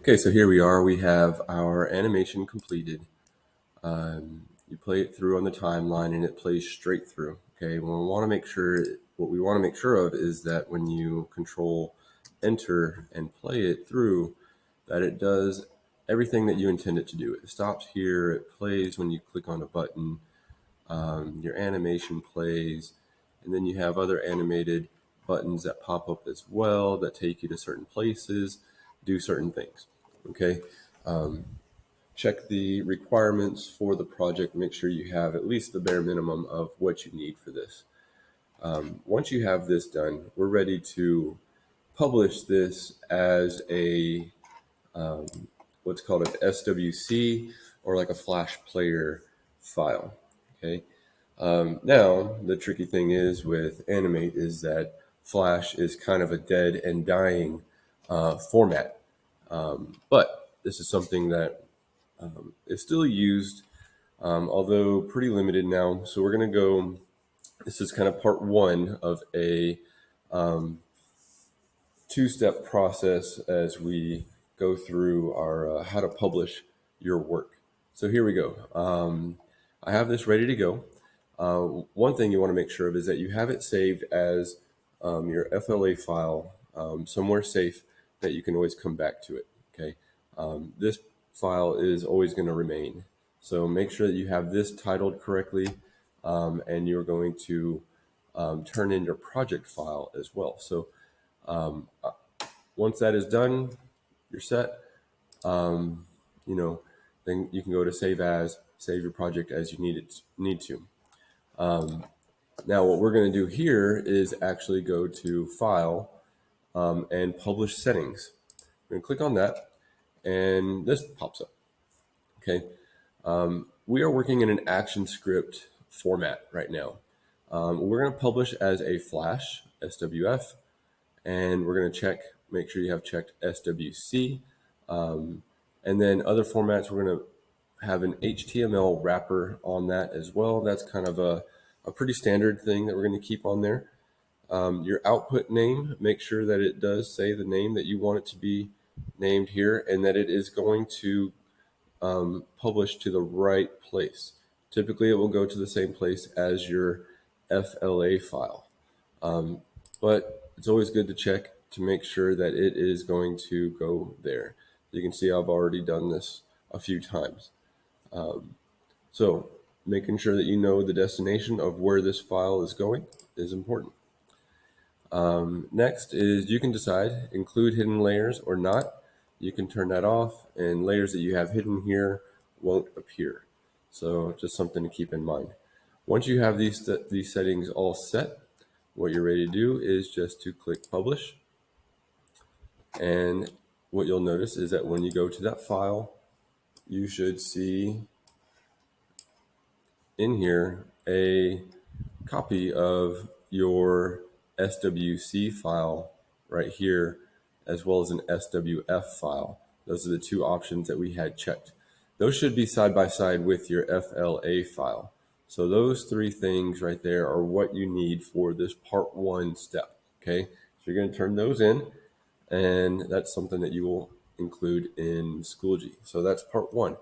Okay, so here we are. We have our animation completed. You play it through on the timeline and it plays straight through. Okay, what we want to make sure of is that when you control enter and play it through, that it does everything that you intend it to do. It stops here, it plays when you click on a button, your animation plays, and then you have other animated buttons that pop up as well that take you to certain places, do certain things. Okay, check the requirements for the project. Make sure you have at least the bare minimum of what you need for this. Once you have this done, we're ready to publish this as a what's called an SWC or like a Flash player file. Okay. Now the tricky thing is with Animate is that Flash is kind of a dead and dying format, but this is something that is still used, although pretty limited now. So we're going to go. This is kind of part one of a two-step process as we go through our how to publish your work. So here we go. I have this ready to go. One thing you want to make sure of is that you have it saved as your FLA file somewhere safe that you can always come back to it. Okay, this file is always going to remain. So make sure that you have this titled correctly, and you're going to turn in your project file as well. So once that is done, you're set. Um, you know, then you can go to save your project as you need to. Now, what we're going to do here is actually go to File and Publish Settings. We're going to click on that, and this pops up. Okay, we are working in an action script format right now. We're going to publish as a Flash SWF, and we're going to make sure you have checked SWC. And then other formats, we're going to have an HTML wrapper on that as well. That's kind of a pretty standard thing that we're going to keep on there. Your output name, make sure that it does say the name that you want it to be named here and that it is going to publish to the right place. Typically, it will go to the same place as your FLA file. But it's always good to check to make sure that it is going to go there. You can see I've already done this a few times. So making sure that you know the destination of where this file is going is important. Next is you can decide include hidden layers or not. You can turn that off, and layers that you have hidden here won't appear. So just something to keep in mind. Once you have these settings all set, what you're ready to do is just to click publish. And what you'll notice is that when you go to that file, you should see in here a copy of your SWC file right here, as well as an SWF file. Those are the two options that we had checked. Those should be side by side with your FLA file. So those three things right there are what you need for this part one step. Okay, so you're going to turn those in, and that's something that you will include in Schoology. So that's part one.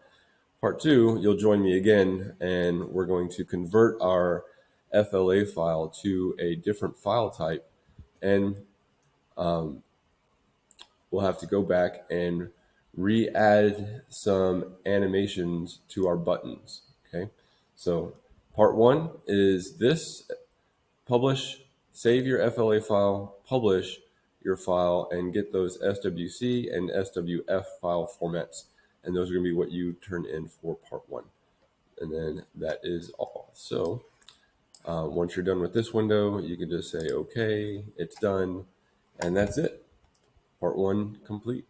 Part two, you'll join me again, and we're going to convert our FLA file to a different file type, and we'll have to go back and re-add some animations to our buttons. Okay, so part one is this: publish, save your FLA file, publish your file, and get those SWC and SWF file formats. And those are going to be what you turn in for part one. And then that is all. So once you're done with this window, you can just say, okay, it's done. And that's it. Part one complete.